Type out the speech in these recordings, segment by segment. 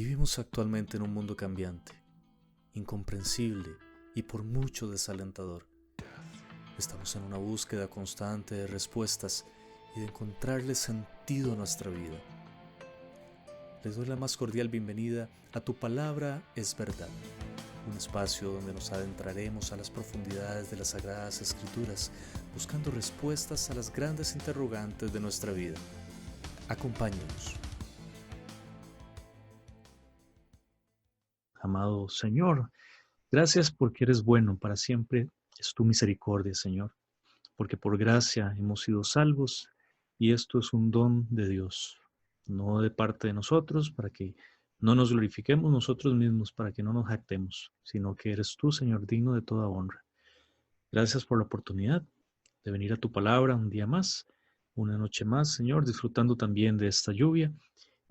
Vivimos actualmente en un mundo cambiante, incomprensible y por mucho desalentador. Estamos en una búsqueda constante de respuestas y de encontrarle sentido a nuestra vida. Les doy la más cordial bienvenida a Tu Palabra es Verdad, un espacio donde nos adentraremos a las profundidades de las Sagradas Escrituras, buscando respuestas a las grandes interrogantes de nuestra vida. Acompáñenos. Amado Señor, gracias porque eres bueno, para siempre es tu misericordia, Señor, porque por gracia hemos sido salvos y esto es un don de Dios, no de parte de nosotros, para que no nos glorifiquemos nosotros mismos, para que no nos jactemos, sino que eres tú, Señor, digno de toda honra. Gracias por la oportunidad de venir a tu palabra un día más, una noche más, Señor, disfrutando también de esta lluvia.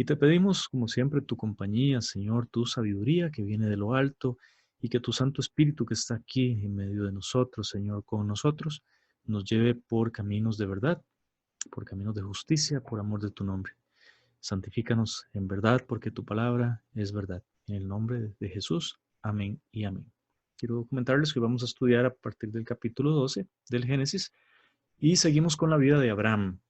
Y te pedimos, como siempre, tu compañía, Señor, tu sabiduría que viene de lo alto y que tu Santo Espíritu que está aquí en medio de nosotros, Señor, con nosotros, nos lleve por caminos de verdad, por caminos de justicia, por amor de tu nombre. Santifícanos en verdad porque tu palabra es verdad. En el nombre de Jesús, amén y amén. Quiero comentarles que vamos a estudiar a partir del capítulo 12 del Génesis y seguimos con la vida de Abraham,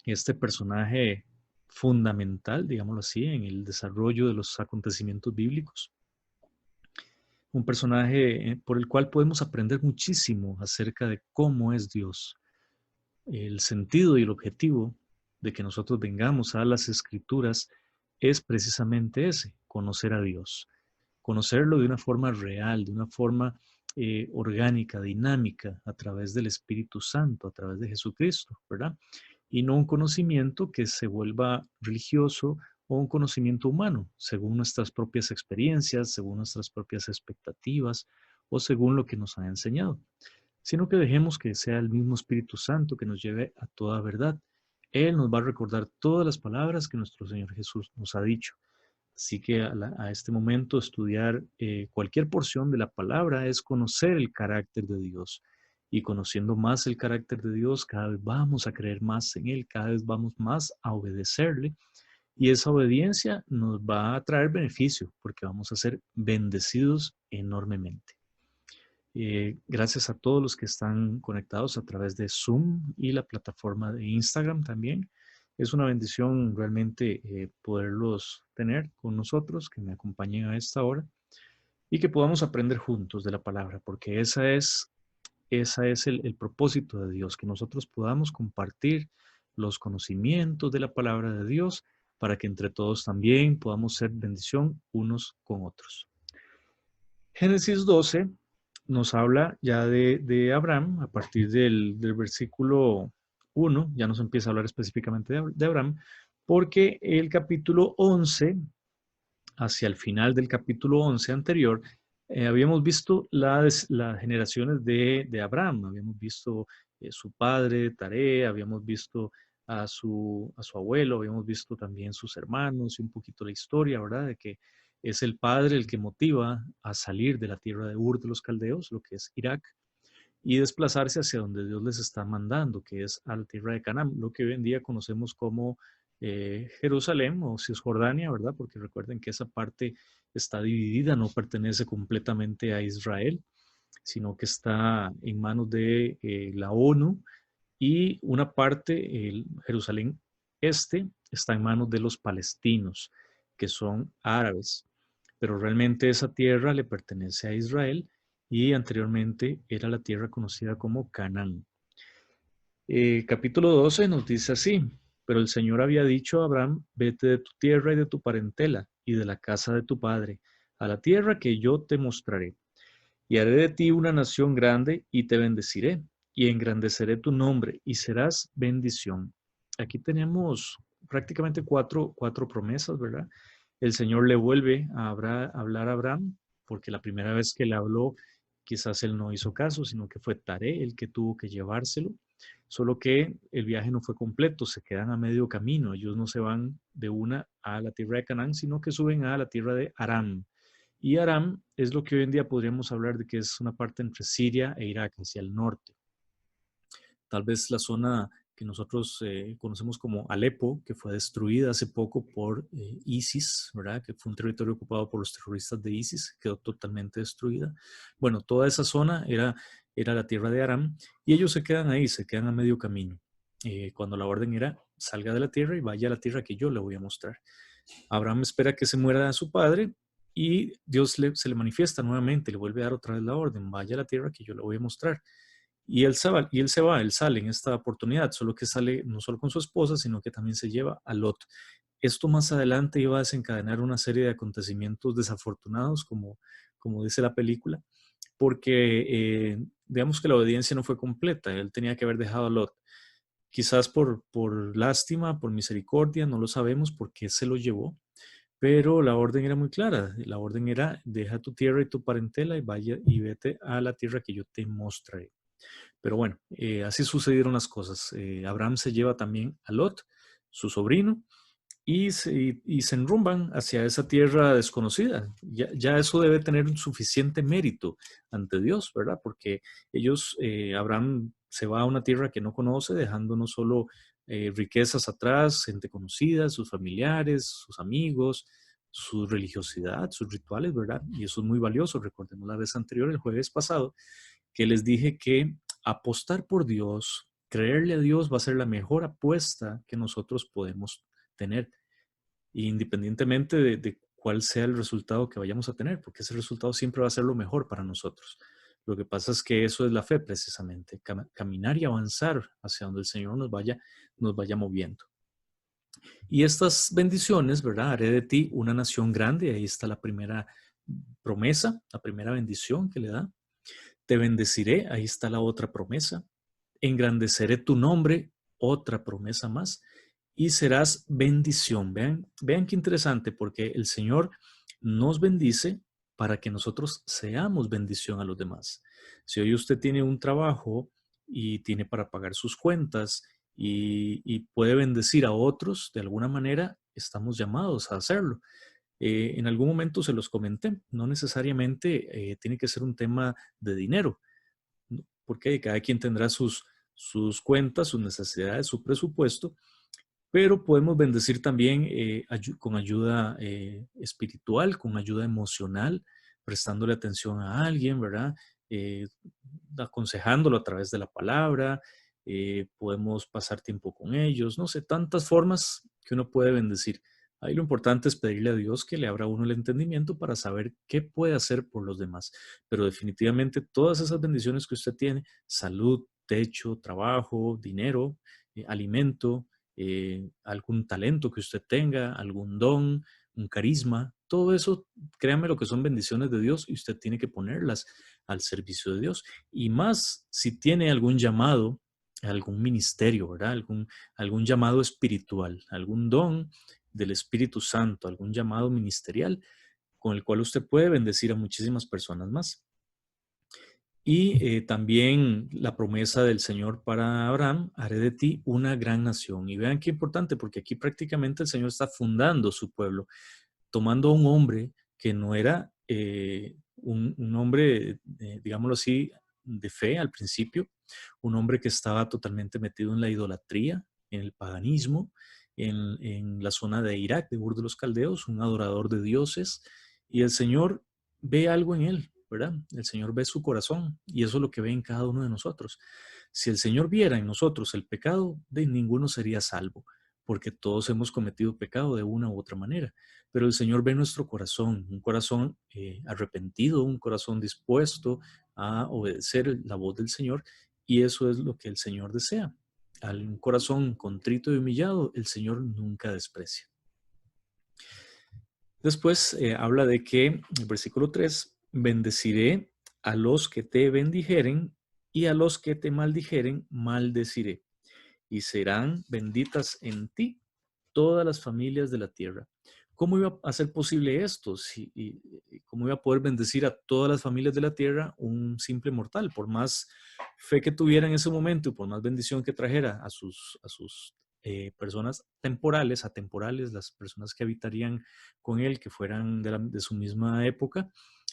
este personaje fundamental, digámoslo así, en el desarrollo de los acontecimientos bíblicos. Un personaje por el cual podemos aprender muchísimo acerca de cómo es Dios, el sentido y el objetivo de que nosotros vengamos a las Escrituras es precisamente ese, conocer a Dios, conocerlo de una forma real, de una forma orgánica, dinámica, a través del Espíritu Santo, a través de Jesucristo, ¿verdad? Y no un conocimiento que se vuelva religioso o un conocimiento humano, según nuestras propias experiencias, según nuestras propias expectativas o según lo que nos han enseñado, sino que dejemos que sea el mismo Espíritu Santo que nos lleve a toda verdad. Él nos va a recordar todas las palabras que nuestro Señor Jesús nos ha dicho. Así que a este momento estudiar cualquier porción de la palabra es conocer el carácter de Dios. Y conociendo más el carácter de Dios, cada vez vamos a creer más en Él, cada vez vamos más a obedecerle. Y esa obediencia nos va a traer beneficio porque vamos a ser bendecidos enormemente. Gracias a todos los que están conectados a través de Zoom y la plataforma de Instagram también. Es una bendición realmente poderlos tener con nosotros, que me acompañen a esta hora y que podamos aprender juntos de la palabra, porque esa es el propósito de Dios, que nosotros podamos compartir los conocimientos de la palabra de Dios para que entre todos también podamos ser bendición unos con otros. Génesis 12 nos habla ya de Abraham, a partir del versículo 1, ya nos empieza a hablar específicamente de Abraham, porque el capítulo 11, hacia el final del capítulo 11 anterior, habíamos visto las generaciones de Abraham, habíamos visto su padre, Taré, habíamos visto a su abuelo, habíamos visto también sus hermanos y un poquito la historia, ¿verdad? De que es el padre el que motiva a salir de la tierra de Ur de los Caldeos, lo que es Irak, y desplazarse hacia donde Dios les está mandando, que es a la tierra de Canaán, lo que hoy en día conocemos como Jerusalén o Cisjordania, ¿verdad? Porque recuerden que esa parte está dividida, no pertenece completamente a Israel, sino que está en manos de la ONU y una parte, Jerusalén este, está en manos de los palestinos, que son árabes, pero realmente esa tierra le pertenece a Israel y anteriormente era la tierra conocida como Canaán. Capítulo 12 nos dice así: pero el Señor había dicho a Abraham, vete de tu tierra y de tu parentela y de la casa de tu padre, a la tierra que yo te mostraré, y haré de ti una nación grande y te bendeciré, y engrandeceré tu nombre y serás bendición. Aquí tenemos prácticamente cuatro promesas, ¿verdad? El Señor le vuelve a hablar a Abraham, porque la primera vez que le habló, quizás él no hizo caso, sino que fue Taré el que tuvo que llevárselo. Solo que el viaje no fue completo, se quedan a medio camino. Ellos no se van de una a la tierra de Canaán, sino que suben a la tierra de Aram. Y Aram es lo que hoy en día podríamos hablar de que es una parte entre Siria e Irak, hacia el norte. Tal vez la zona que nosotros conocemos como Alepo, que fue destruida hace poco por ISIS, ¿verdad? Que fue un territorio ocupado por los terroristas de ISIS, quedó totalmente destruida. Bueno, toda esa zona era la tierra de Aram y ellos se quedan ahí, se quedan a medio camino. Cuando la orden era, salga de la tierra y vaya a la tierra que yo le voy a mostrar. Abraham espera que se muera su padre y Dios se le manifiesta nuevamente, le vuelve a dar otra vez la orden, vaya a la tierra que yo le voy a mostrar. Él sale en esta oportunidad, solo que sale no solo con su esposa, sino que también se lleva a Lot. Esto más adelante iba a desencadenar una serie de acontecimientos desafortunados, como dice la película, porque digamos que la obediencia no fue completa, él tenía que haber dejado a Lot. Quizás por lástima, por misericordia, no lo sabemos por qué se lo llevó, pero la orden era muy clara. La orden era, deja tu tierra y tu parentela y vaya y vete a la tierra que yo te mostraré. Pero bueno, así sucedieron las cosas. Abraham se lleva también a Lot, su sobrino, y se enrumban hacia esa tierra desconocida. Ya eso debe tener un suficiente mérito ante Dios, ¿verdad? Porque Abraham se va a una tierra que no conoce, dejando no solo riquezas atrás, gente conocida, sus familiares, sus amigos, su religiosidad, sus rituales, ¿verdad? Y eso es muy valioso. Recordemos la vez anterior, el jueves pasado, que les dije que apostar por Dios, creerle a Dios va a ser la mejor apuesta que nosotros podemos tener, independientemente de cuál sea el resultado que vayamos a tener, porque ese resultado siempre va a ser lo mejor para nosotros. Lo que pasa es que eso es la fe precisamente, caminar y avanzar hacia donde el Señor nos vaya moviendo. Y estas bendiciones, ¿verdad? Haré de ti una nación grande, ahí está la primera promesa, la primera bendición que le da. Te bendeciré, ahí está la otra promesa. Engrandeceré tu nombre, otra promesa más. Y serás bendición. Vean qué interesante, porque el Señor nos bendice para que nosotros seamos bendición a los demás. Si hoy usted tiene un trabajo y tiene para pagar sus cuentas y puede bendecir a otros de alguna manera, estamos llamados a hacerlo. En algún momento se los comenté, no necesariamente tiene que ser un tema de dinero, ¿no? Porque cada quien tendrá sus cuentas, sus necesidades, su presupuesto, pero podemos bendecir también con ayuda espiritual, con ayuda emocional, prestándole atención a alguien, ¿verdad? Eh, Aconsejándolo a través de la palabra, podemos pasar tiempo con ellos, no sé, tantas formas que uno puede bendecir. Ahí lo importante es pedirle a Dios que le abra a uno el entendimiento para saber qué puede hacer por los demás. Pero definitivamente todas esas bendiciones que usted tiene, salud, techo, trabajo, dinero, alimento, algún talento que usted tenga, algún don, un carisma, todo eso, créame lo que son bendiciones de Dios y usted tiene que ponerlas al servicio de Dios. Y más si tiene algún llamado, algún ministerio, ¿verdad? Algún llamado espiritual, algún don del Espíritu Santo, algún llamado ministerial con el cual usted puede bendecir a muchísimas personas más. Y también la promesa del Señor para Abraham, haré de ti una gran nación. Y vean qué importante, porque aquí prácticamente el Señor está fundando su pueblo, tomando a un hombre que no era un hombre, digámoslo así, de fe al principio, un hombre que estaba totalmente metido en la idolatría, en el paganismo, en la zona de Irak, de Ur de los Caldeos, un adorador de dioses, y el Señor ve algo en él, ¿verdad? El Señor ve su corazón y eso es lo que ve en cada uno de nosotros. Si el Señor viera en nosotros el pecado, de ninguno sería salvo, porque todos hemos cometido pecado de una u otra manera. Pero el Señor ve nuestro corazón, un corazón arrepentido, un corazón dispuesto a obedecer la voz del Señor, y eso es lo que el Señor desea. Al un corazón contrito y humillado, el Señor nunca desprecia. Después habla de que, en el versículo 3, bendeciré a los que te bendijeren y a los que te maldijeren, maldeciré. Y serán benditas en ti todas las familias de la tierra. ¿Cómo iba a ser posible esto? ¿Cómo iba a poder bendecir a todas las familias de la tierra un simple mortal? Por más fe que tuviera en ese momento y por más bendición que trajera a sus personas temporales, atemporales, las personas que habitarían con él, que fueran de su misma época,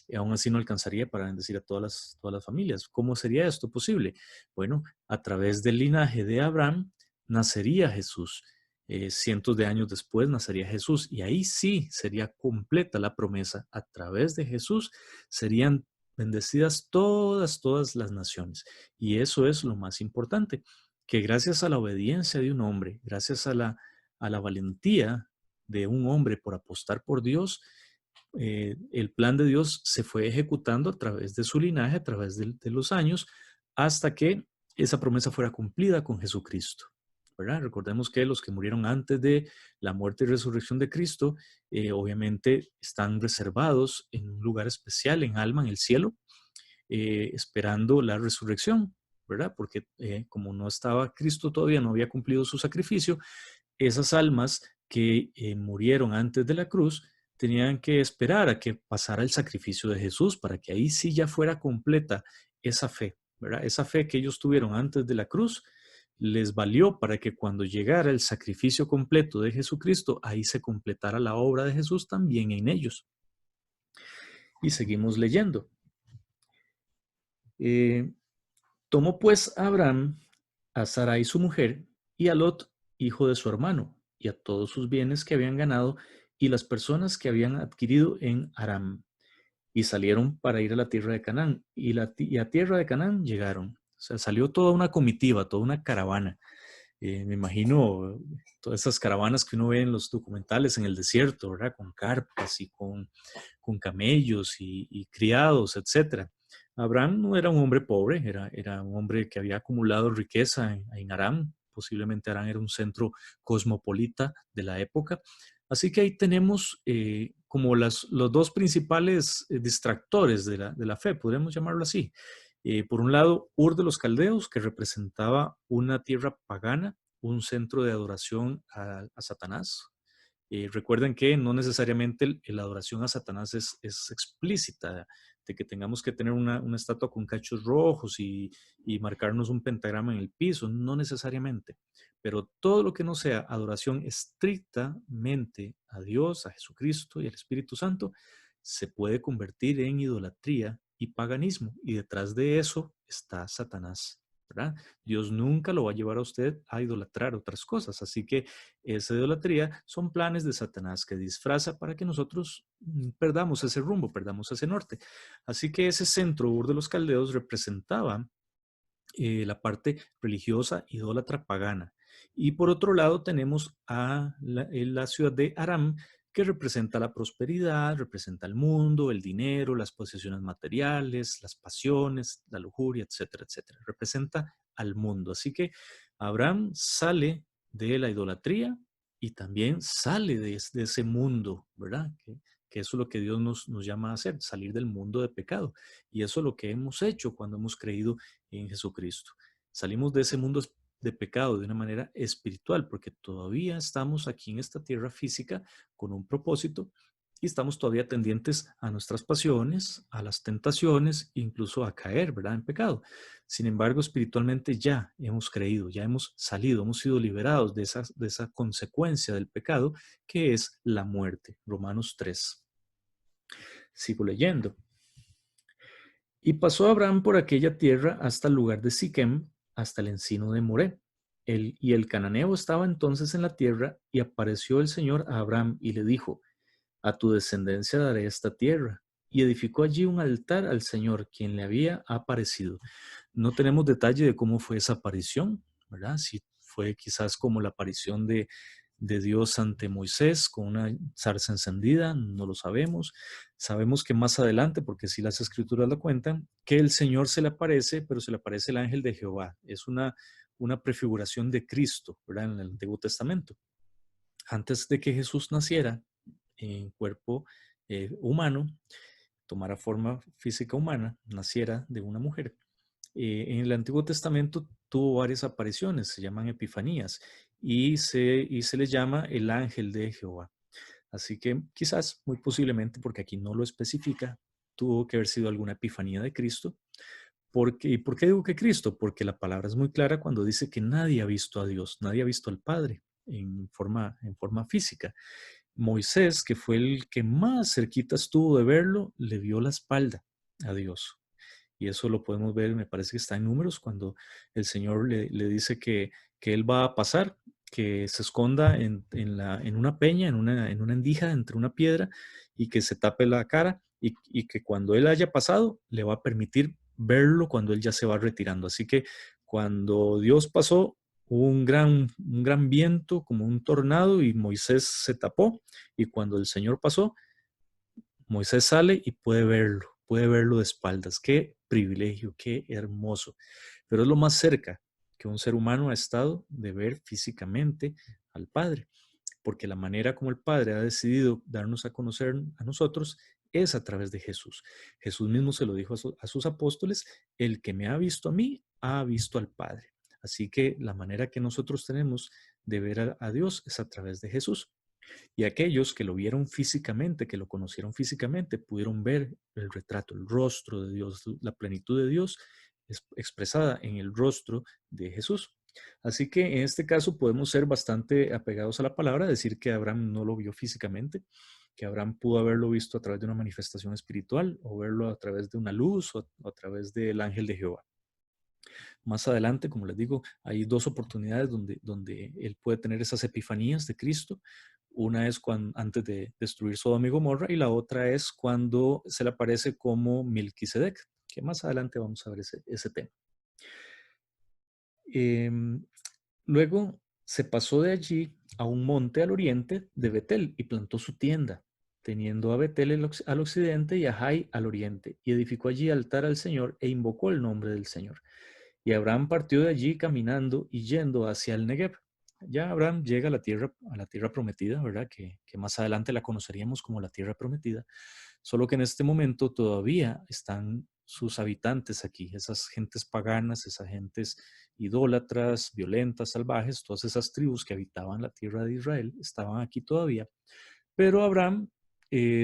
y aún así no alcanzaría para bendecir a todas las familias. ¿Cómo sería esto posible? Bueno, a través del linaje de Abraham, nacería Jesús. Cientos de años después nacería Jesús y ahí sí sería completa la promesa. A través de Jesús serían bendecidas todas las naciones. Y eso es lo más importante, que gracias a la obediencia de un hombre, gracias a la valentía de un hombre por apostar por Dios, el plan de Dios se fue ejecutando a través de su linaje, a través de los años, hasta que esa promesa fuera cumplida con Jesucristo. ¿Verdad? Recordemos que los que murieron antes de la muerte y resurrección de Cristo, obviamente están reservados en un lugar especial, en alma, en el cielo, esperando la resurrección, ¿verdad? Porque como no estaba Cristo todavía, no había cumplido su sacrificio, esas almas que murieron antes de la cruz tenían que esperar a que pasara el sacrificio de Jesús para que ahí sí ya fuera completa esa fe, ¿verdad? Esa fe que ellos tuvieron antes de la cruz les valió para que cuando llegara el sacrificio completo de Jesucristo, ahí se completara la obra de Jesús también en ellos. Y seguimos leyendo. Tomó pues a Abraham, a Sarai su mujer, y a Lot, hijo de su hermano, y a todos sus bienes que habían ganado, y las personas que habían adquirido en Aram, y salieron para ir a la tierra de Canaán, y a tierra de Canaán llegaron. O sea, salió toda una comitiva, toda una caravana. Me imagino todas esas caravanas que uno ve en los documentales en el desierto, ¿verdad? Con carpas y con camellos y criados, etcétera. Abraham no era un hombre pobre, era un hombre que había acumulado riqueza en Aram. Posiblemente Aram era un centro cosmopolita de la época. Así que ahí tenemos como los dos principales distractores de la fe, podríamos llamarlo así. Por un lado, Ur de los Caldeos, que representaba una tierra pagana, un centro de adoración a Satanás. Recuerden que no necesariamente la adoración a Satanás es explícita, de que tengamos que tener una estatua con cachos rojos y marcarnos un pentagrama en el piso, no necesariamente. Pero todo lo que no sea adoración estrictamente a Dios, a Jesucristo y al Espíritu Santo, se puede convertir en idolatría y paganismo. Y detrás de eso está Satanás, ¿verdad? Dios nunca lo va a llevar a usted a idolatrar otras cosas. Así que esa idolatría son planes de Satanás que disfraza para que nosotros perdamos ese rumbo, perdamos ese norte. Así que ese centro Ur de los Caldeos representaba la parte religiosa, idólatra, pagana. Y por otro lado tenemos a la ciudad de Aram, que representa la prosperidad, representa el mundo, el dinero, las posesiones materiales, las pasiones, la lujuria, etcétera, etcétera. Representa al mundo. Así que Abraham sale de la idolatría y también sale de ese mundo, ¿verdad? Que eso es lo que Dios nos llama a hacer, salir del mundo de pecado. Y eso es lo que hemos hecho cuando hemos creído en Jesucristo. Salimos de ese mundo de pecado de una manera espiritual, porque todavía estamos aquí en esta tierra física con un propósito y estamos todavía tendientes a nuestras pasiones, a las tentaciones, incluso a caer, ¿verdad?, en pecado. Sin embargo, espiritualmente ya hemos creído, ya hemos salido, hemos sido liberados de esa consecuencia del pecado que es la muerte. Romanos 3. Sigo leyendo. Y pasó Abraham por aquella tierra hasta el lugar de Siquem, hasta el encino de Moré. Y el cananeo estaba entonces en la tierra, y apareció el Señor a Abraham y le dijo: a tu descendencia daré esta tierra. Y edificó allí un altar al Señor, quien le había aparecido. No tenemos detalle de cómo fue esa aparición, ¿verdad? Si fue quizás como la aparición de Dios ante Moisés con una zarza encendida, no lo sabemos. Sabemos que más adelante, porque si las escrituras lo cuentan, que el Señor se le aparece, pero se le aparece el ángel de Jehová. Es una prefiguración de Cristo, ¿verdad? En el Antiguo Testamento. Antes de que Jesús naciera en cuerpo humano, tomara forma física humana, naciera de una mujer. En el Antiguo Testamento tuvo varias apariciones, se llaman epifanías, y se le llama el ángel de Jehová. Así que quizás, muy posiblemente, porque aquí no lo especifica, tuvo que haber sido alguna epifanía de Cristo. ¿Y por qué digo que Cristo? Porque la palabra es muy clara cuando dice que nadie ha visto a Dios, nadie ha visto al Padre en forma física. Moisés, que fue el que más cerquita estuvo de verlo, le dio la espalda a Dios. Y eso lo podemos ver, me parece que está en Números, cuando el Señor le dice que Él va a pasar, que se esconda en una peña, en una endija, entre una piedra, y que se tape la cara, y que cuando Él haya pasado, le va a permitir verlo cuando Él ya se va retirando. Así que cuando Dios pasó, hubo un gran viento, como un tornado, y Moisés se tapó, y cuando el Señor pasó, Moisés sale y puede verlo de espaldas. Qué privilegio, qué hermoso. Pero es lo más cerca que un ser humano ha estado de ver físicamente al Padre, porque la manera como el Padre ha decidido darnos a conocer a nosotros es a través de Jesús. Jesús mismo se lo dijo a sus apóstoles: el que me ha visto a mí, ha visto al Padre. Así que la manera que nosotros tenemos de ver a Dios es a través de Jesús. Y aquellos que lo vieron físicamente, que lo conocieron físicamente, pudieron ver el retrato, el rostro de Dios, la plenitud de Dios expresada en el rostro de Jesús. Así que en este caso podemos ser bastante apegados a la palabra, decir que Abraham no lo vio físicamente, que Abraham pudo haberlo visto a través de una manifestación espiritual, o verlo a través de una luz, o a través del ángel de Jehová. Más adelante, como les digo, hay dos oportunidades donde él puede tener esas epifanías de Cristo. Una es antes de destruir Sodoma y Gomorra, y la otra es cuando se le aparece como Melquisedec, que más adelante vamos a ver ese tema. Luego se pasó de allí a un monte al oriente de Betel y plantó su tienda, teniendo a Betel al occidente y a Jai al oriente, y edificó allí altar al Señor e invocó el nombre del Señor. Y Abraham partió de allí caminando y yendo hacia el Negev. Ya Abraham llega a la tierra prometida, ¿verdad? Que más adelante la conoceríamos como la tierra prometida, solo que en este momento todavía están sus habitantes aquí, esas gentes paganas, esas gentes idólatras, violentas, salvajes, todas esas tribus que habitaban la tierra de Israel, estaban aquí todavía. Pero Abraham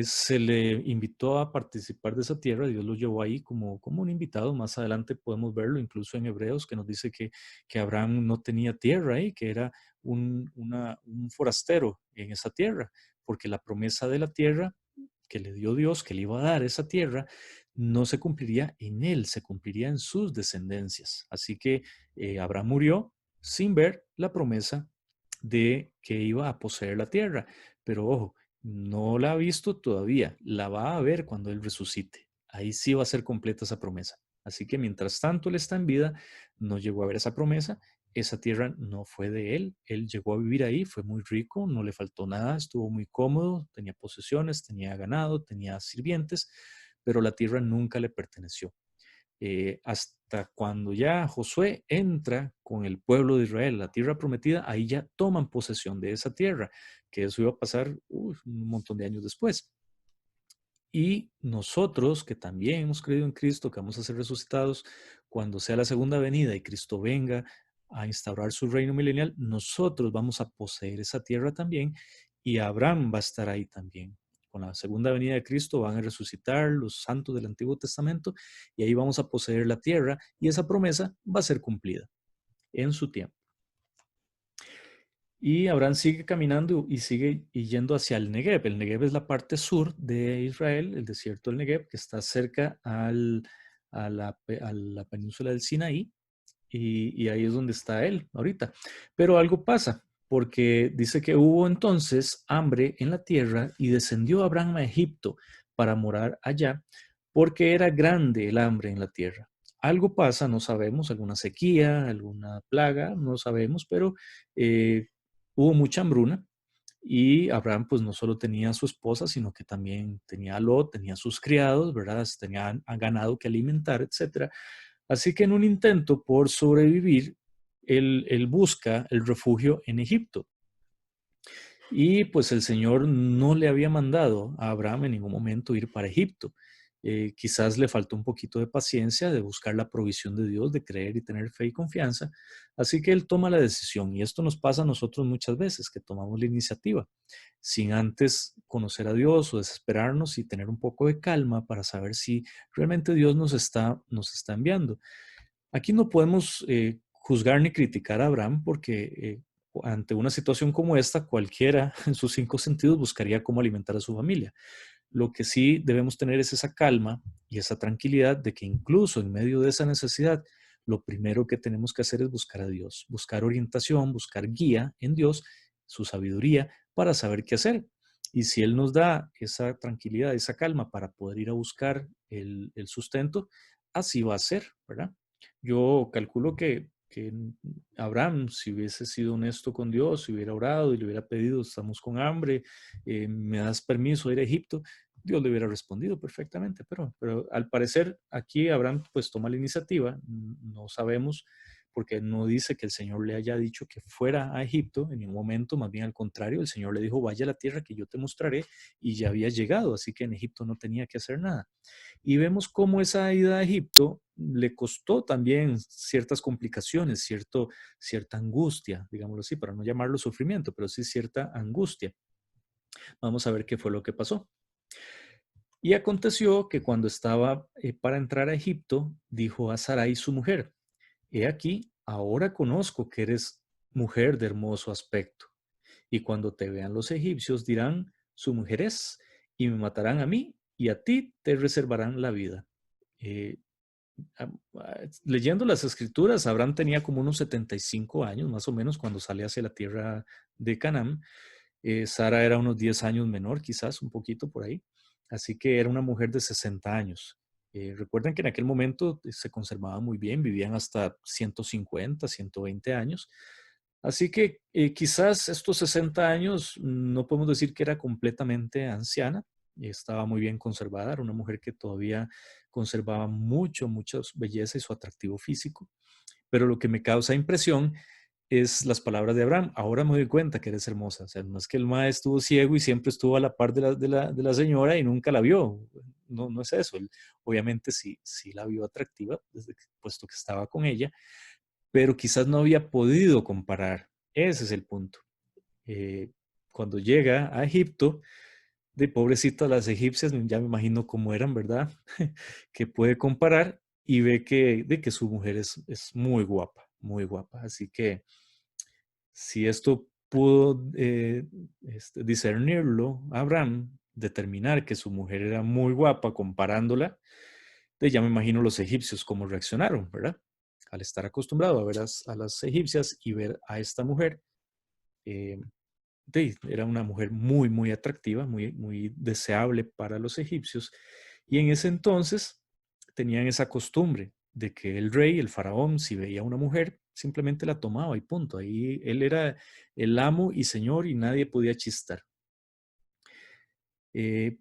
se le invitó a participar de esa tierra, Dios lo llevó ahí como un invitado. Más adelante podemos verlo incluso en Hebreos, que nos dice que Abraham no tenía tierra ahí, que era un forastero en esa tierra, porque la promesa de la tierra que le dio Dios, que le iba a dar esa tierra, no se cumpliría en él, se cumpliría en sus descendencias. Así que Abraham murió sin ver la promesa de que iba a poseer la tierra. Pero ojo, no la ha visto todavía, la va a ver cuando él resucite. Ahí sí va a ser completa esa promesa. Así que mientras tanto él está en vida, no llegó a ver esa promesa. Esa tierra no fue de él, él llegó a vivir ahí, fue muy rico, no le faltó nada, estuvo muy cómodo, tenía posesiones, tenía ganado, tenía sirvientes, pero la tierra nunca le perteneció. Hasta cuando ya Josué entra con el pueblo de Israel, la tierra prometida, ahí ya toman posesión de esa tierra, que eso iba a pasar un montón de años después. Y nosotros, que también hemos creído en Cristo, que vamos a ser resucitados cuando sea la segunda venida y Cristo venga a instaurar su reino milenial, nosotros vamos a poseer esa tierra también, y Abraham va a estar ahí también. Con la segunda venida de Cristo van a resucitar los santos del Antiguo Testamento, y ahí vamos a poseer la tierra, y esa promesa va a ser cumplida en su tiempo. Y Abraham sigue caminando y sigue yendo hacia el Negev. El Negev es la parte sur de Israel, el desierto del Negev, que está cerca a la península del Sinaí, y ahí es donde está él ahorita. Pero algo pasa, porque dice que hubo entonces hambre en la tierra y descendió Abraham a Egipto para morar allá, porque era grande el hambre en la tierra. Algo pasa, no sabemos, alguna sequía, alguna plaga, no sabemos, pero hubo mucha hambruna, y Abraham pues no solo tenía a su esposa, sino que también tenía a Lot, tenía a sus criados, ¿verdad? Tenía ganado que alimentar, etcétera. Así que en un intento por sobrevivir, él busca el refugio en Egipto. Y pues el Señor no le había mandado a Abraham en ningún momento ir para Egipto. Quizás le faltó un poquito de paciencia, de buscar la provisión de Dios, de creer y tener fe y confianza. Así que él toma la decisión, y esto nos pasa a nosotros muchas veces, que tomamos la iniciativa sin antes conocer a Dios, o desesperarnos y tener un poco de calma para saber si realmente Dios nos está enviando. Aquí no podemos juzgar ni criticar a Abraham, porque ante una situación como esta, cualquiera en sus cinco sentidos buscaría cómo alimentar a su familia. Lo que sí debemos tener es esa calma y esa tranquilidad de que incluso en medio de esa necesidad, lo primero que tenemos que hacer es buscar a Dios, buscar orientación, buscar guía en Dios, su sabiduría para saber qué hacer. Y si Él nos da esa tranquilidad, esa calma para poder ir a buscar el sustento, así va a ser, ¿verdad? Yo calculo que Abraham, si hubiese sido honesto con Dios, si hubiera orado y le hubiera pedido, estamos con hambre, ¿me das permiso de ir a Egipto? Dios le hubiera respondido perfectamente, pero al parecer aquí Abraham pues toma la iniciativa, no sabemos porque no dice que el Señor le haya dicho que fuera a Egipto en ningún momento, más bien al contrario, el Señor le dijo, vaya a la tierra que yo te mostraré y ya había llegado, así que en Egipto no tenía que hacer nada. Y vemos cómo esa ida a Egipto le costó también ciertas complicaciones, cierta angustia, digámoslo así, para no llamarlo sufrimiento, pero sí cierta angustia. Vamos a ver qué fue lo que pasó. Y aconteció que cuando estaba para entrar a Egipto, dijo a Sarai su mujer, he aquí, ahora conozco que eres mujer de hermoso aspecto, y cuando te vean los egipcios dirán, su mujer es, y me matarán a mí, y a ti te reservarán la vida. Eh, Leyendo las escrituras, Abraham tenía como unos 75 años, más o menos, cuando sale hacia la tierra de Canaán. Sara era unos 10 años menor, quizás un poquito por ahí. Así que era una mujer de 60 años. Recuerden que en aquel momento se conservaba muy bien, vivían hasta 150, 120 años. Así que quizás estos 60 años no podemos decir que era completamente anciana, estaba muy bien conservada, era una mujer que todavía conservaba mucha belleza y su atractivo físico. Pero lo que me causa impresión es las palabras de Abraham. Ahora me doy cuenta que eres hermosa. O sea, no es que el maestro estuvo ciego y siempre estuvo a la par de la señora y nunca la vio. No, no es eso. Él, obviamente sí la vio atractiva, puesto que estaba con ella, pero quizás no había podido comparar. Ese es el punto. Eh, Cuando llega a Egipto, de pobrecitas las egipcias, ya me imagino cómo eran, ¿verdad? Que puede comparar y ve de que su mujer es muy guapa, muy guapa. Así que si esto pudo discernirlo, Abraham, determinar que su mujer era muy guapa comparándola, ya me imagino los egipcios cómo reaccionaron, ¿verdad? Al estar acostumbrado a ver a las egipcias y ver a esta mujer, eh, era una mujer muy atractiva, muy deseable para los egipcios. Y en ese entonces tenían esa costumbre de que el rey, el faraón, si veía a una mujer, simplemente la tomaba y punto. Ahí él era el amo y señor y nadie podía chistar.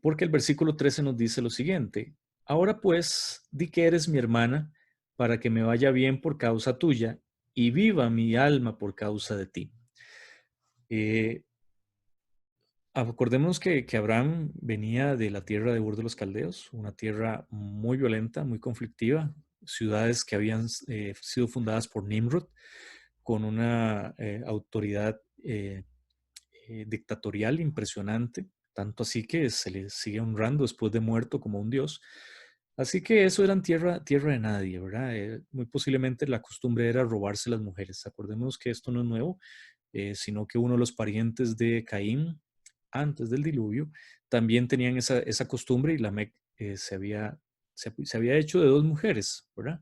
Porque el versículo 13 nos dice lo siguiente, ahora pues, di que eres mi hermana para que me vaya bien por causa tuya y viva mi alma por causa de ti. Acordémonos que Abraham venía de la tierra de Ur de los Caldeos, una tierra muy violenta, muy conflictiva, ciudades que habían sido fundadas por Nimrod, con una autoridad dictatorial impresionante, tanto así que se le sigue honrando después de muerto como un dios. Así que eso era tierra de nadie, ¿verdad? Muy posiblemente la costumbre era robarse las mujeres. Acordémonos que esto no es nuevo, sino que uno de los parientes de Caín, antes del diluvio, también tenían esa costumbre y Lamec se había hecho de dos mujeres, ¿verdad?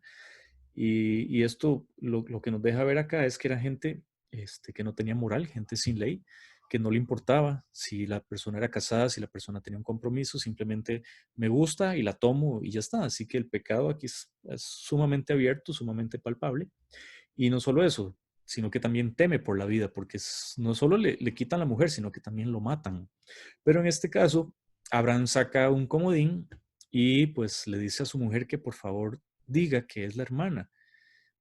Y esto lo que nos deja ver acá es que era gente que no tenía moral, gente sin ley, que no le importaba si la persona era casada, si la persona tenía un compromiso, simplemente me gusta y la tomo y ya está. Así que el pecado aquí es sumamente abierto, sumamente palpable. Y no solo eso, sino que también teme por la vida, porque no solo le quitan la mujer, sino que también lo matan. Pero en este caso, Abraham saca un comodín y pues le dice a su mujer que por favor diga que es la hermana,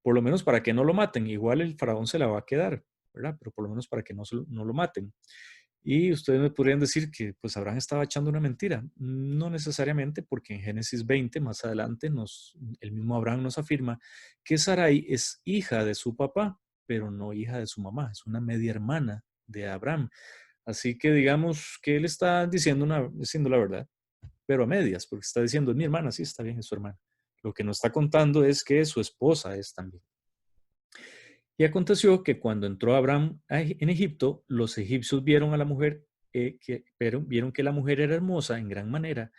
por lo menos para que no lo maten. Igual el faraón se la va a quedar, ¿verdad? Pero por lo menos para que no lo maten. Y ustedes me podrían decir que pues Abraham estaba echando una mentira. No necesariamente, porque en Génesis 20, más adelante, el mismo Abraham nos afirma que Sarai es hija de su papá, pero no hija de su mamá, es una media hermana de Abraham. Así que digamos que él está diciendo la verdad, pero a medias, porque está diciendo, es mi hermana, sí, está bien, es su hermana. Lo que no está contando es que su esposa es también. Y aconteció que cuando entró Abraham en Egipto, los egipcios vieron a la mujer pero vieron que la mujer era hermosa en gran manera,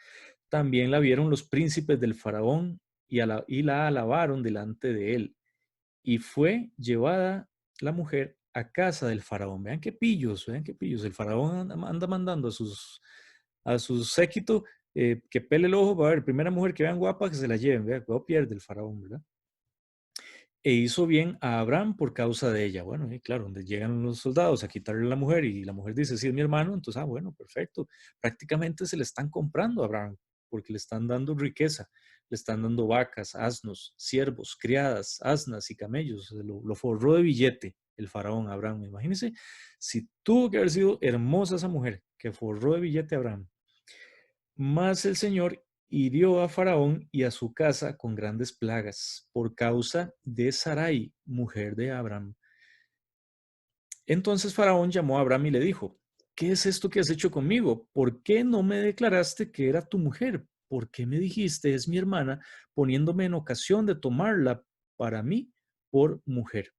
también la vieron los príncipes del faraón y la alabaron delante de él. Y fue llevada la mujer a casa del faraón. Vean qué pillos, vean qué pillos. El faraón anda mandando a sus séquito que pele el ojo para ver, primera mujer que vean guapa, que se la lleven. Vea, cuidado pierde el faraón, ¿verdad? E hizo bien a Abraham por causa de ella. Bueno, y claro, donde llegan los soldados a quitarle a la mujer y la mujer dice, sí, es mi hermano, entonces, bueno, perfecto. Prácticamente se le están comprando a Abraham porque le están dando riqueza, le están dando vacas, asnos, siervos, criadas, asnas y camellos. Lo forró de billete el faraón Abraham. Imagínense si tuvo que haber sido hermosa esa mujer que forró de billete a Abraham. Mas el Señor hirió a Faraón y a su casa con grandes plagas por causa de Sarai, mujer de Abraham. Entonces Faraón llamó a Abraham y le dijo, ¿qué es esto que has hecho conmigo? ¿Por qué no me declaraste que era tu mujer? ¿Por qué me dijiste es mi hermana, poniéndome en ocasión de tomarla para mí por mujer?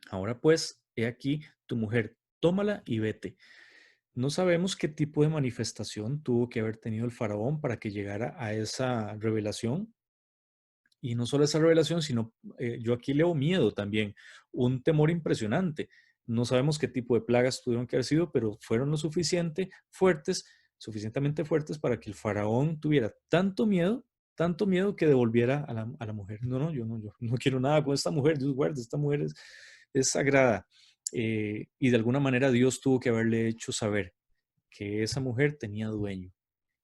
Ahora pues, he aquí tu mujer, tómala y vete. No sabemos qué tipo de manifestación tuvo que haber tenido el faraón para que llegara a esa revelación. Y no solo esa revelación, sino yo aquí leo miedo también, un temor impresionante. No sabemos qué tipo de plagas tuvieron que haber sido, pero fueron lo suficientemente fuertes para que el faraón tuviera tanto miedo que devolviera a la mujer. No, no, yo no quiero nada con esta mujer, Dios guarde, esta mujer es sagrada. Y de alguna manera Dios tuvo que haberle hecho saber que esa mujer tenía dueño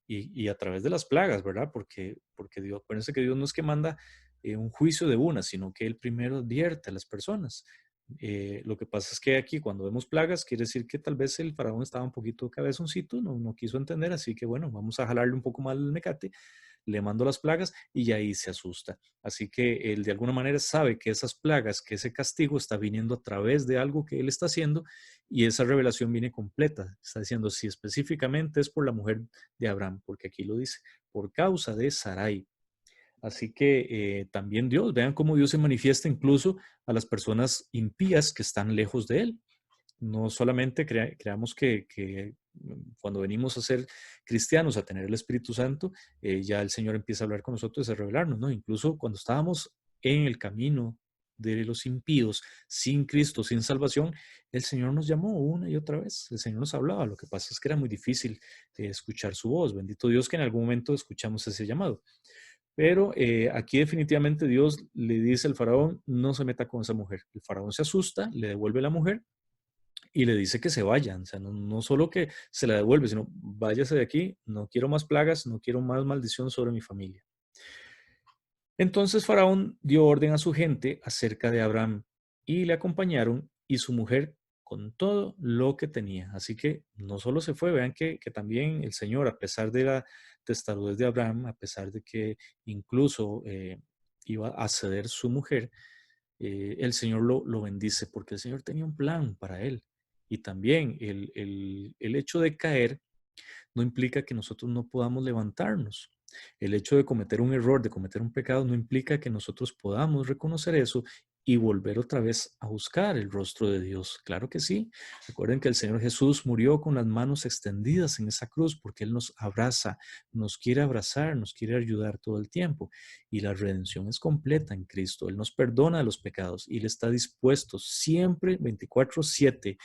y a través de las plagas, ¿verdad? Porque Dios, acuérdense que Dios no es que manda un juicio de una, sino que Él primero advierte a las personas. Lo que pasa es que aquí cuando vemos plagas, quiere decir que tal vez el faraón estaba un poquito cabezoncito, no quiso entender, así que bueno, vamos a jalarle un poco más el mecate, le mando las plagas y ahí se asusta. Así que él de alguna manera sabe que esas plagas, que ese castigo está viniendo a través de algo que él está haciendo y esa revelación viene completa. Está diciendo si específicamente es por la mujer de Abraham, porque aquí lo dice, por causa de Sarai. Así que también Dios, vean cómo Dios se manifiesta incluso a las personas impías que están lejos de Él. No solamente creamos que cuando venimos a ser cristianos, a tener el Espíritu Santo, ya el Señor empieza a hablar con nosotros y a revelarnos, ¿no? Incluso cuando estábamos en el camino de los impíos, sin Cristo, sin salvación, el Señor nos llamó una y otra vez, el Señor nos hablaba, lo que pasa es que era muy difícil escuchar su voz, bendito Dios que en algún momento escuchamos ese llamado. Pero aquí definitivamente Dios le dice al faraón, no se meta con esa mujer. El faraón se asusta, le devuelve la mujer y le dice que se vayan. O sea, no solo que se la devuelve, sino váyase de aquí, no quiero más plagas, no quiero más maldición sobre mi familia. Entonces Faraón dio orden a su gente acerca de Abraham y le acompañaron y su mujer con todo lo que tenía. Así que no solo se fue, vean que también el Señor, a pesar de la testarudez de Abraham, a pesar de que incluso iba a ceder su mujer, el Señor lo bendice porque el Señor tenía un plan para él. Y también el hecho de caer no implica que nosotros no podamos levantarnos. El hecho de cometer un error, de cometer un pecado, no implica que nosotros podamos reconocer eso y volver otra vez a buscar el rostro de Dios. Claro que sí. Recuerden que el Señor Jesús murió con las manos extendidas en esa cruz porque Él nos abraza, nos quiere abrazar, nos quiere ayudar todo el tiempo. Y la redención es completa en Cristo. Él nos perdona los pecados y Él está dispuesto siempre 24/7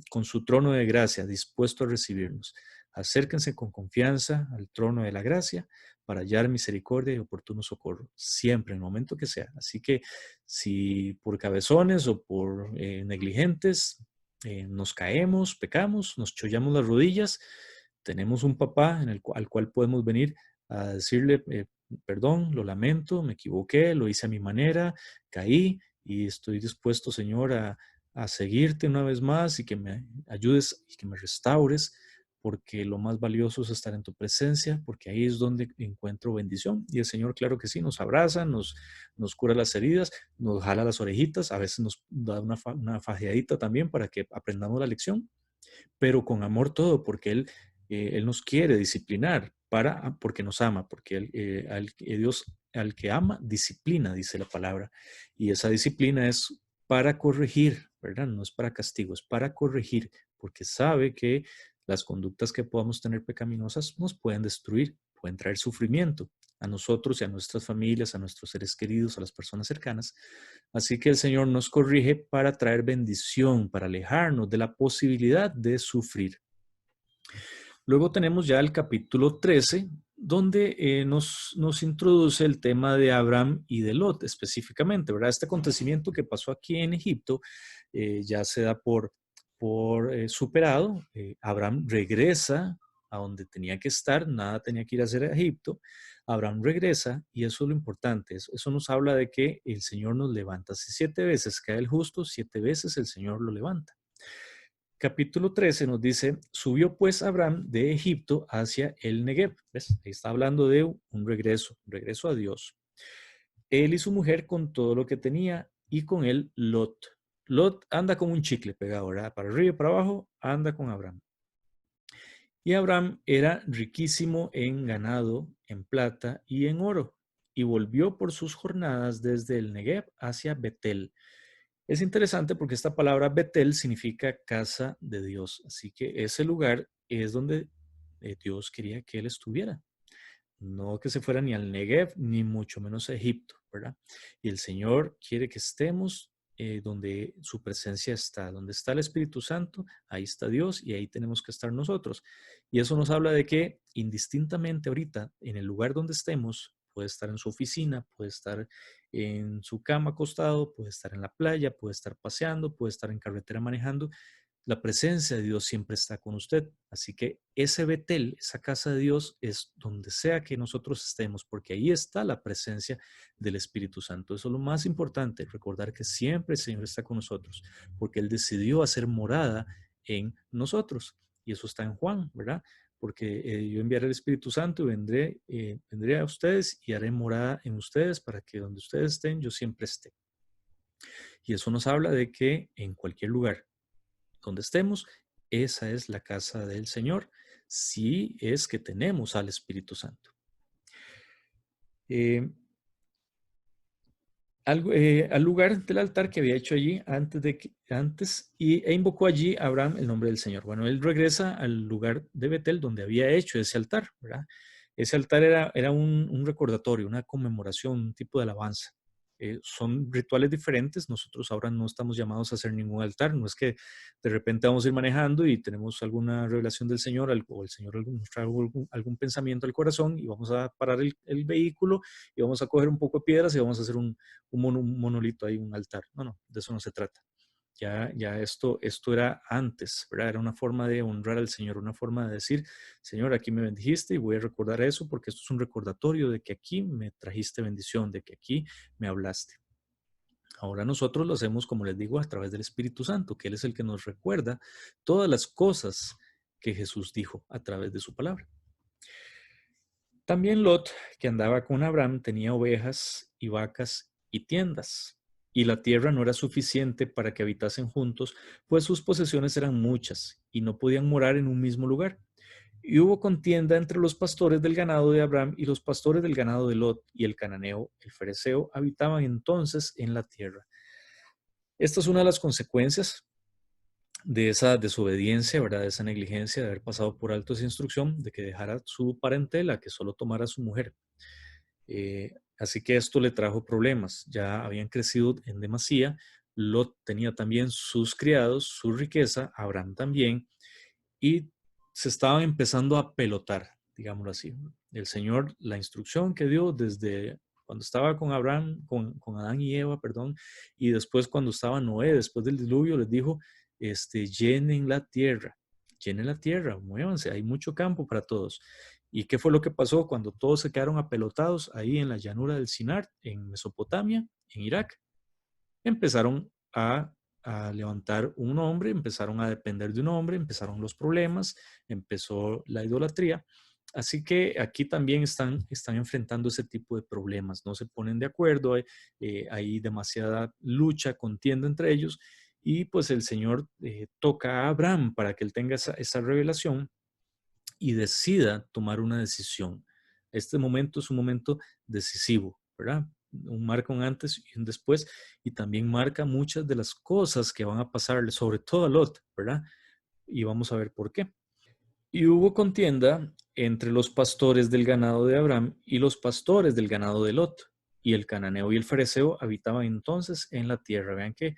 con su trono de gracia, dispuesto a recibirnos. Acérquense con confianza al trono de la gracia para hallar misericordia y oportuno socorro, siempre, en el momento que sea. Así que si por cabezones o por negligentes nos caemos, pecamos, nos chollamos las rodillas, tenemos un papá al cual podemos venir a decirle, perdón, lo lamento, me equivoqué, lo hice a mi manera, caí y estoy dispuesto, Señor, a seguirte una vez más y que me ayudes y que me restaures, porque lo más valioso es estar en tu presencia, porque ahí es donde encuentro bendición. Y el Señor, claro que sí, nos abraza, nos cura las heridas, nos jala las orejitas, a veces nos da una fajeadita también para que aprendamos la lección, pero con amor todo, porque Él nos quiere disciplinar, porque nos ama, porque Dios al que ama, disciplina, dice la palabra. Y esa disciplina es para corregir, ¿verdad? No es para castigo, es para corregir, porque sabe que las conductas que podamos tener pecaminosas nos pueden destruir, pueden traer sufrimiento a nosotros y a nuestras familias, a nuestros seres queridos, a las personas cercanas. Así que el Señor nos corrige para traer bendición, para alejarnos de la posibilidad de sufrir. Luego tenemos ya el capítulo 13, donde nos introduce el tema de Abraham y de Lot específicamente, ¿verdad? Este acontecimiento que pasó aquí en Egipto ya se da por superado. Abraham regresa a donde tenía que estar, nada tenía que ir a hacer a Egipto. Abraham regresa y eso es lo importante. Eso nos habla de que el Señor nos levanta. Si 7 veces cae el justo, 7 veces el Señor lo levanta. Capítulo 13 nos dice, subió pues Abraham de Egipto hacia el Negev. ¿Ves? Ahí está hablando de un regreso a Dios. Él y su mujer con todo lo que tenía y con él Lot. Lot anda como un chicle pegado, ¿verdad? Para arriba y para abajo, anda con Abraham. Y Abraham era riquísimo en ganado, en plata y en oro, y volvió por sus jornadas desde el Negev hacia Betel. Es interesante porque esta palabra Betel significa casa de Dios, así que ese lugar es donde Dios quería que él estuviera. No que se fuera ni al Negev, ni mucho menos a Egipto, ¿verdad? Y el Señor quiere que estemos donde su presencia está, donde está el Espíritu Santo, ahí está Dios y ahí tenemos que estar nosotros. Y eso nos habla de que indistintamente ahorita, en el lugar donde estemos, puede estar en su oficina, puede estar en su cama acostado, puede estar en la playa, puede estar paseando, puede estar en carretera manejando, la presencia de Dios siempre está con usted. Así que ese Betel, esa casa de Dios, es donde sea que nosotros estemos, porque ahí está la presencia del Espíritu Santo. Eso es lo más importante, recordar que siempre el Señor está con nosotros, porque Él decidió hacer morada en nosotros. Y eso está en Juan, ¿verdad? Porque yo enviaré el Espíritu Santo y vendré a ustedes y haré morada en ustedes para que donde ustedes estén, yo siempre esté. Y eso nos habla de que en cualquier lugar donde estemos, esa es la casa del Señor, si es que tenemos al Espíritu Santo. Eh, al lugar del altar que había hecho allí e invocó allí a Abraham el nombre del Señor. Bueno, él regresa al lugar de Betel donde había hecho ese altar, ¿verdad? Ese altar era un recordatorio, una conmemoración, un tipo de alabanza. Son rituales diferentes. Nosotros ahora no estamos llamados a hacer ningún altar. No es que de repente vamos a ir manejando y tenemos alguna revelación del Señor o el Señor nos trae algún pensamiento al corazón y vamos a parar el vehículo y vamos a coger un poco de piedras y vamos a hacer un monolito ahí, un altar. No, de eso no se trata. Ya esto era antes, ¿verdad? Era una forma de honrar al Señor, una forma de decir, Señor, aquí me bendijiste y voy a recordar eso porque esto es un recordatorio de que aquí me trajiste bendición, de que aquí me hablaste. Ahora nosotros lo hacemos, como les digo, a través del Espíritu Santo, que Él es el que nos recuerda todas las cosas que Jesús dijo a través de su palabra. También Lot, que andaba con Abraham, tenía ovejas y vacas y tiendas, y la tierra no era suficiente para que habitasen juntos, pues sus posesiones eran muchas y no podían morar en un mismo lugar. Y hubo contienda entre los pastores del ganado de Abraham y los pastores del ganado de Lot, y el cananeo, el fereceo, habitaban entonces en la tierra. Esta es una de las consecuencias de esa desobediencia, ¿verdad? De esa negligencia, de haber pasado por alto esa instrucción, de que dejara su parentela, que solo tomara a su mujer. Así que esto le trajo problemas. Ya habían crecido en demasía. Lot tenía también sus criados, su riqueza, Abraham también, y se estaban empezando a pelotar, digámoslo así. El Señor, la instrucción que dio desde cuando estaba con Abraham, con Adán y Eva, perdón, y después cuando estaba Noé, después del diluvio, les dijo, llenen la tierra, muévanse, hay mucho campo para todos. ¿Y qué fue lo que pasó cuando todos se quedaron apelotados ahí en la llanura del Sinar, en Mesopotamia, en Irak? Empezaron a levantar un hombre, empezaron a depender de un hombre, empezaron los problemas, empezó la idolatría. Así que aquí también están enfrentando ese tipo de problemas, no se ponen de acuerdo, hay demasiada lucha, contienda entre ellos, y pues el Señor toca a Abraham para que él tenga esa revelación y decida tomar una decisión. Este momento es un momento decisivo, ¿verdad? marca un antes y un después, y también marca muchas de las cosas que van a pasarle, sobre todo a Lot, ¿verdad? Y vamos a ver por qué. Y hubo contienda entre los pastores del ganado de Abraham y los pastores del ganado de Lot. Y el cananeo y el fereceo habitaban entonces en la tierra. Vean que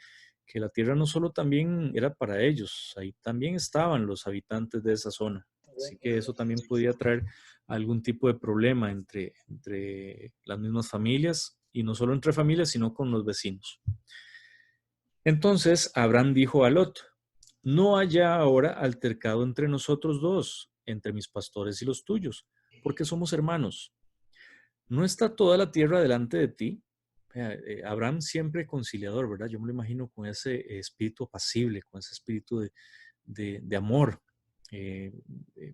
la tierra no solo también era para ellos, ahí también estaban los habitantes de esa zona. Así que eso también podía traer algún tipo de problema entre las mismas familias, y no solo entre familias, sino con los vecinos. Entonces Abraham dijo a Lot: no haya ahora altercado entre nosotros dos, entre mis pastores y los tuyos, porque somos hermanos. ¿No está toda la tierra delante de ti? Abraham siempre conciliador, ¿verdad? Yo me lo imagino con ese espíritu apacible, con ese espíritu de amor, eh,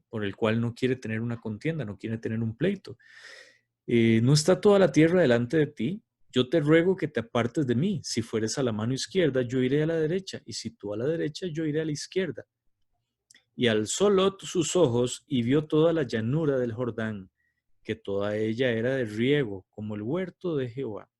por el cual no quiere tener una contienda, no quiere tener un pleito. ¿No está toda la tierra delante de ti? Yo te ruego que te apartes de mí. Si fueres a la mano izquierda, yo iré a la derecha, y si tú a la derecha, yo iré a la izquierda. Y alzó Lot sus ojos y vio toda la llanura del Jordán, que toda ella era de riego, como el huerto de Jehová,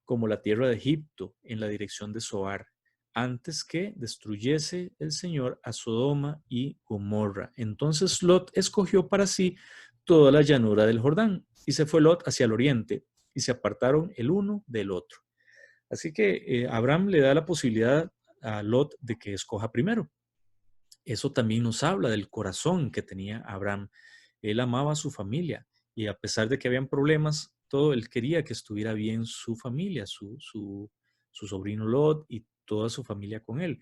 como la tierra de Egipto, en la dirección de Zoar, antes que destruyese el Señor a Sodoma y Gomorra. Entonces Lot escogió para sí toda la llanura del Jordán, y se fue Lot hacia el oriente, y se apartaron el uno del otro. Así que Abraham le da la posibilidad a Lot de que escoja primero. Eso también nos habla del corazón que tenía Abraham. Él amaba a su familia, y a pesar de que habían problemas, todo él quería que estuviera bien su familia, su sobrino Lot y toda su familia con él.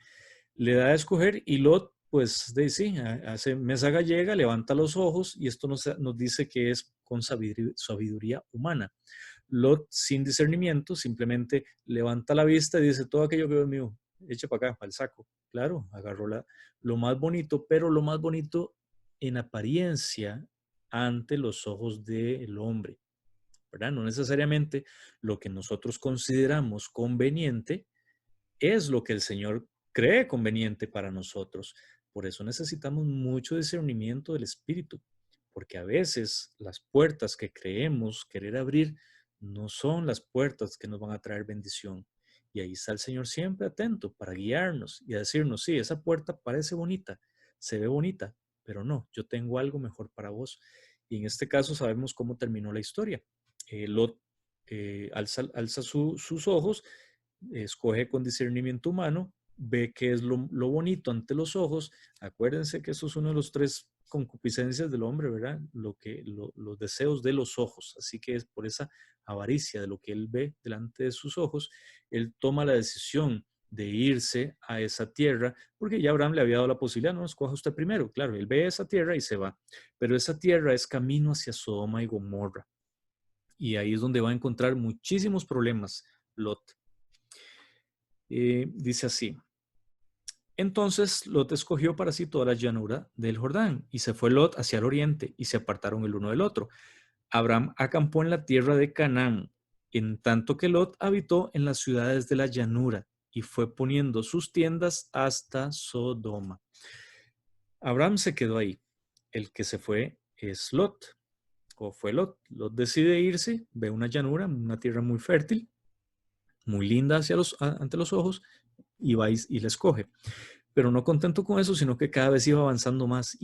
Le da a escoger, y Lot, pues sí, hace mesa gallega, levanta los ojos, y esto nos dice que es con sabiduría humana. Lot, sin discernimiento, simplemente levanta la vista y dice: todo aquello que veo es mío, eche para acá, para el saco. Claro, agarró lo más bonito, pero lo más bonito en apariencia ante los ojos del hombre, ¿verdad? No necesariamente lo que nosotros consideramos conveniente es lo que el Señor cree conveniente para nosotros. Por eso necesitamos mucho discernimiento del Espíritu, porque a veces las puertas que creemos querer abrir no son las puertas que nos van a traer bendición. Y ahí está el Señor siempre atento para guiarnos y a decirnos: sí, esa puerta parece bonita, se ve bonita, pero no, yo tengo algo mejor para vos. Y en este caso sabemos cómo terminó la historia. Lot alza sus ojos, escoge con discernimiento humano, ve qué es lo bonito ante los ojos. Acuérdense que eso es uno de los tres concupiscencias del hombre, ¿verdad? Los deseos de los ojos. Así que es por esa avaricia de lo que él ve delante de sus ojos, él toma la decisión de irse a esa tierra, porque ya Abraham le había dado la posibilidad: no, escoja usted primero. Claro, él ve esa tierra y se va, pero esa tierra es camino hacia Sodoma y Gomorra, y ahí es donde va a encontrar muchísimos problemas Lot. Dice así: entonces Lot escogió para sí toda la llanura del Jordán, y se fue Lot hacia el oriente, y se apartaron el uno del otro. Abraham acampó en la tierra de Canaán, en tanto que Lot habitó en las ciudades de la llanura, y fue poniendo sus tiendas hasta Sodoma. Abraham se quedó ahí. El que se fue es Lot, o fue Lot. Lot decide irse, ve una llanura, una tierra muy fértil, muy linda ante los ojos, y va y la escoge. Pero no contento con eso, sino que cada vez iba avanzando más,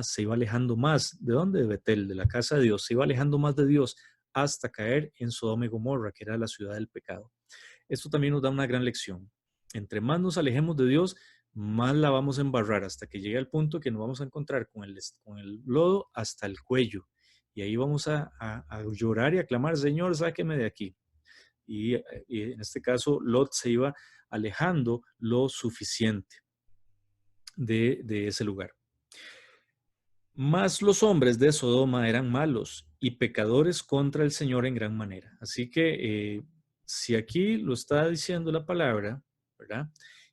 se iba alejando más. ¿De dónde? De Betel, de la casa de Dios. Se iba alejando más de Dios hasta caer en Sodoma y Gomorra, que era la ciudad del pecado. Esto también nos da una gran lección. Entre más nos alejemos de Dios, más la vamos a embarrar, hasta que llegue al punto que nos vamos a encontrar con el lodo hasta el cuello. Y ahí vamos a llorar y a clamar: Señor, sáqueme de aquí. Y en este caso, Lot se iba alejando lo suficiente de ese lugar. Mas los hombres de Sodoma eran malos y pecadores contra el Señor en gran manera. Así que si aquí lo está diciendo la palabra, ¿verdad?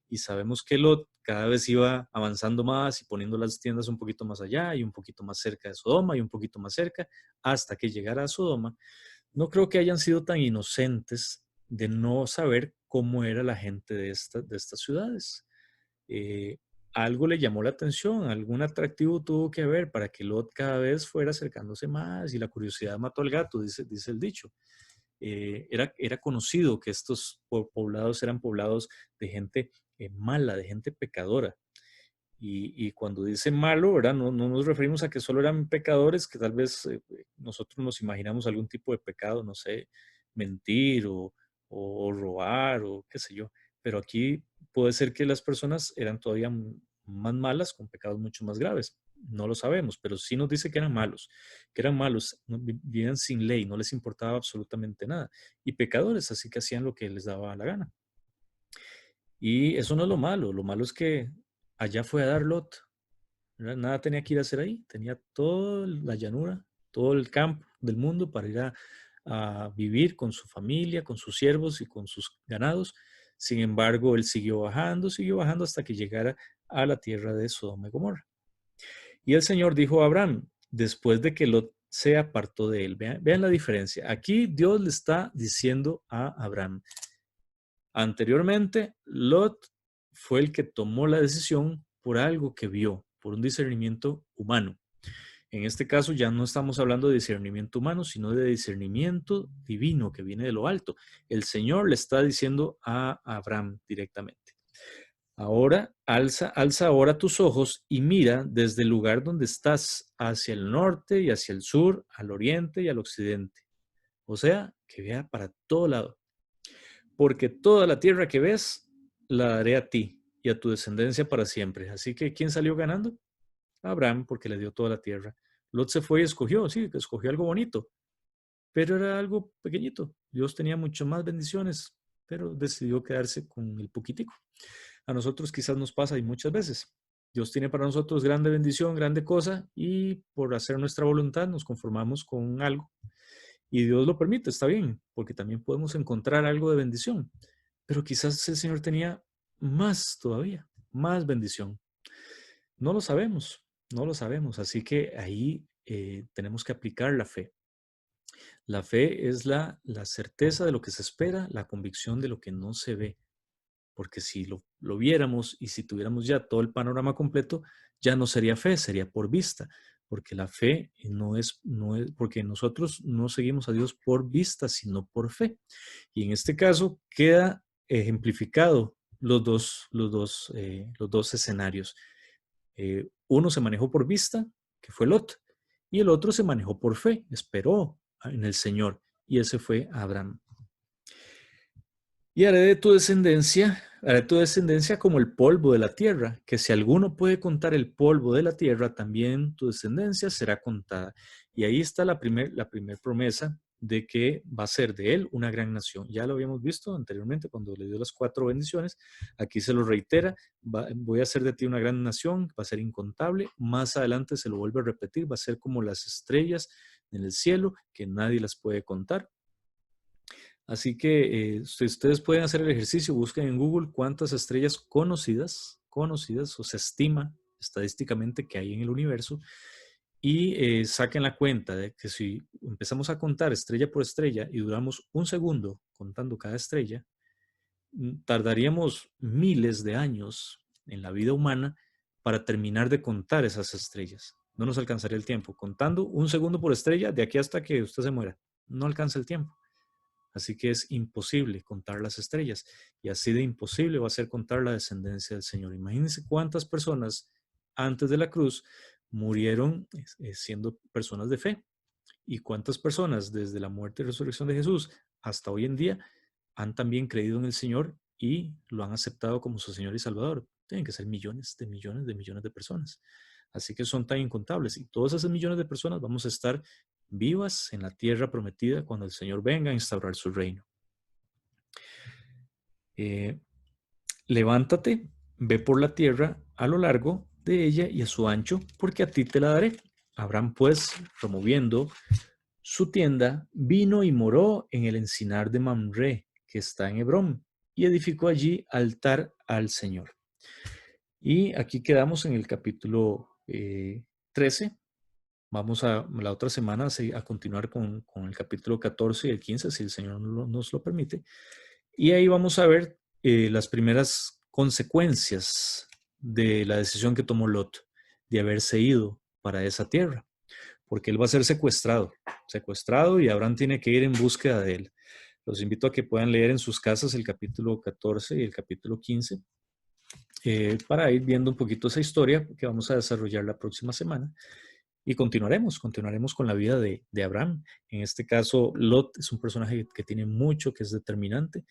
Y sabemos que Lot cada vez iba avanzando más y poniendo las tiendas un poquito más allá y un poquito más cerca de Sodoma y un poquito más cerca hasta que llegara a Sodoma. No creo que hayan sido tan inocentes de no saber cómo era la gente de estas ciudades. Eh, Algo le llamó la atención, algún atractivo tuvo que haber para que Lot cada vez fuera acercándose más, y la curiosidad mató al gato, dice el dicho. era conocido que estos poblados eran poblados de gente mala, de gente pecadora. Y cuando dice malo, ¿verdad? No, no nos referimos a que solo eran pecadores, que tal vez nosotros nos imaginamos algún tipo de pecado, no sé, mentir o robar o qué sé yo. Pero aquí puede ser que las personas eran todavía más malas, con pecados mucho más graves. No lo sabemos, pero sí nos dice que eran malos, vivían sin ley, no les importaba absolutamente nada. Y pecadores, así que hacían lo que les daba la gana. Y eso no es lo malo es que allá fue a dar Lot, ¿verdad? Nada tenía que ir a hacer ahí, tenía toda la llanura, todo el campo del mundo para ir a vivir con su familia, con sus siervos y con sus ganados. Sin embargo, él siguió bajando hasta que llegara a la tierra de Sodoma y Gomorra. Y el Señor dijo a Abraham, después de que Lot se apartó de él, vean la diferencia. Aquí Dios le está diciendo a Abraham, anteriormente, Lot fue el que tomó la decisión por algo que vio, por un discernimiento humano. En este caso ya no estamos hablando de discernimiento humano, sino de discernimiento divino que viene de lo alto. El Señor le está diciendo a Abraham directamente. Ahora, alza ahora tus ojos y mira desde el lugar donde estás hacia el norte y hacia el sur, al oriente y al occidente. O sea, que vea para todo lado. Porque toda la tierra que ves la daré a ti y a tu descendencia para siempre. Así que, ¿quién salió ganando? Abraham, porque le dio toda la tierra. Lot se fue y escogió, sí, escogió algo bonito, pero era algo pequeñito. Dios tenía mucho más bendiciones, pero decidió quedarse con el poquitico. A nosotros quizás nos pasa y muchas veces. Dios tiene para nosotros grande bendición, grande cosa, y por hacer nuestra voluntad nos conformamos con algo. Y Dios lo permite, está bien, porque también podemos encontrar algo de bendición. Pero quizás el Señor tenía más todavía, más bendición. No lo sabemos, no lo sabemos. Así que ahí tenemos que aplicar la fe. La fe es la certeza de lo que se espera, la convicción de lo que no se ve. Porque si lo viéramos y si tuviéramos ya todo el panorama completo, ya no sería fe, sería por vista. Porque la fe no es, porque nosotros no seguimos a Dios por vista, sino por fe. Y en este caso queda ejemplificado los dos escenarios. Uno se manejó por vista, que fue Lot, y el otro se manejó por fe, esperó en el Señor, y ese fue Abraham. Y haré tu descendencia como el polvo de la tierra, que si alguno puede contar el polvo de la tierra, también tu descendencia será contada. Y ahí está la primer promesa de que va a ser de él una gran nación. Ya lo habíamos visto anteriormente cuando le dio las 4 bendiciones. Aquí se lo reitera, voy a hacer de ti una gran nación, va a ser incontable. Más adelante se lo vuelve a repetir, va a ser como las estrellas en el cielo, que nadie las puede contar. Así que ustedes pueden hacer el ejercicio, busquen en Google cuántas estrellas conocidas o se estima estadísticamente que hay en el universo y saquen la cuenta de que si empezamos a contar estrella por estrella y duramos un segundo contando cada estrella, tardaríamos miles de años en la vida humana para terminar de contar esas estrellas. No nos alcanzaría el tiempo. Contando un segundo por estrella, de aquí hasta que usted se muera, no alcanza el tiempo. Así que es imposible contar las estrellas y así de imposible va a ser contar la descendencia del Señor. Imagínense cuántas personas antes de la cruz murieron siendo personas de fe y cuántas personas desde la muerte y resurrección de Jesús hasta hoy en día han también creído en el Señor y lo han aceptado como su Señor y Salvador. Tienen que ser millones de millones de millones de personas. Así que son tan incontables y todas esas millones de personas vamos a estar vivas en la tierra prometida cuando el Señor venga a instaurar su reino. Levántate, ve por la tierra a lo largo de ella y a su ancho, porque a ti te la daré. Abraham, pues, removiendo su tienda, vino y moró en el encinar de Mamre, que está en Hebrón, y edificó allí altar al Señor. Y aquí quedamos en el capítulo 13. Vamos a la otra semana a continuar con el capítulo 14 y el 15, si el Señor nos lo permite. Y ahí vamos a ver las primeras consecuencias de la decisión que tomó Lot de haberse ido para esa tierra, porque él va a ser secuestrado y Abraham tiene que ir en búsqueda de él. Los invito a que puedan leer en sus casas el capítulo 14 y el capítulo 15 para ir viendo un poquito esa historia que vamos a desarrollar la próxima semana. Y continuaremos con la vida de Abraham. En este caso, Lot es un personaje que tiene mucho, que es determinante,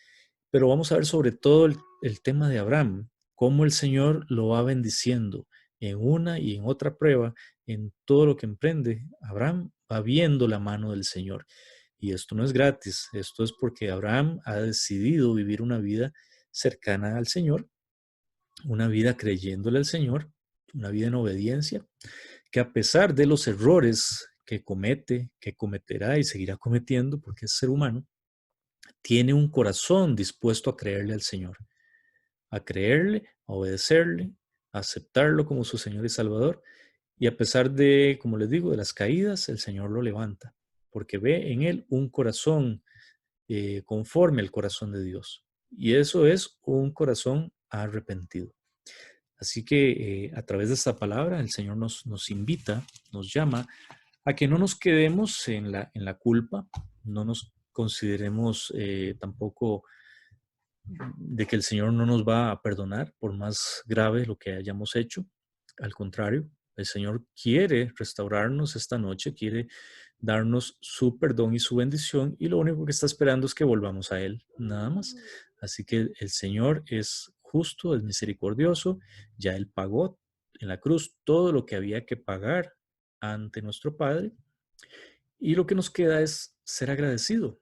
pero vamos a ver sobre todo el tema de Abraham, cómo el Señor lo va bendiciendo en una y en otra prueba, en todo lo que emprende. Abraham va viendo la mano del Señor. Y esto no es gratis, esto es porque Abraham ha decidido vivir una vida cercana al Señor, una vida creyéndole al Señor, una vida en obediencia, que a pesar de los errores que comete, que cometerá y seguirá cometiendo, porque es ser humano, tiene un corazón dispuesto a creerle al Señor, a creerle, a obedecerle, a aceptarlo como su Señor y Salvador. Y a pesar de, como les digo, de las caídas, el Señor lo levanta, porque ve en él un corazón conforme al corazón de Dios. Y eso es un corazón arrepentido. Así que a través de esta palabra el Señor nos invita, nos llama a que no nos quedemos en la culpa, no nos consideremos tampoco de que el Señor no nos va a perdonar por más grave lo que hayamos hecho. Al contrario, el Señor quiere restaurarnos esta noche, quiere darnos su perdón y su bendición, y lo único que está esperando es que volvamos a Él, nada más. Así que el Señor es justo, es misericordioso, ya Él pagó en la cruz todo lo que había que pagar ante nuestro Padre, y lo que nos queda es ser agradecido,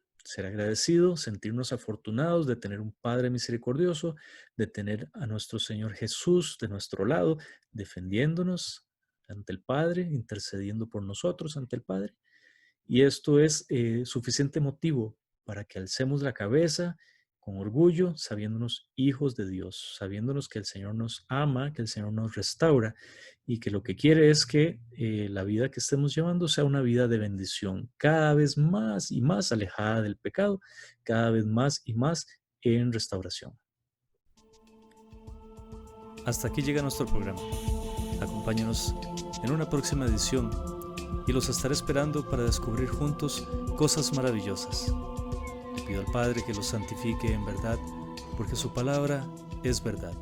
sentirnos afortunados de tener un Padre misericordioso, de tener a nuestro Señor Jesús de nuestro lado, defendiéndonos ante el Padre, intercediendo por nosotros ante el Padre. Y esto es suficiente motivo para que alcemos la cabeza con orgullo, sabiéndonos hijos de Dios, sabiéndonos que el Señor nos ama, que el Señor nos restaura y que lo que quiere es que la vida que estemos llevando sea una vida de bendición, cada vez más y más alejada del pecado, cada vez más y más en restauración. Hasta aquí llega nuestro programa. Acompáñanos en una próxima edición y los estaré esperando para descubrir juntos cosas maravillosas. Le pido al Padre que los santifique en verdad, porque su palabra es verdad.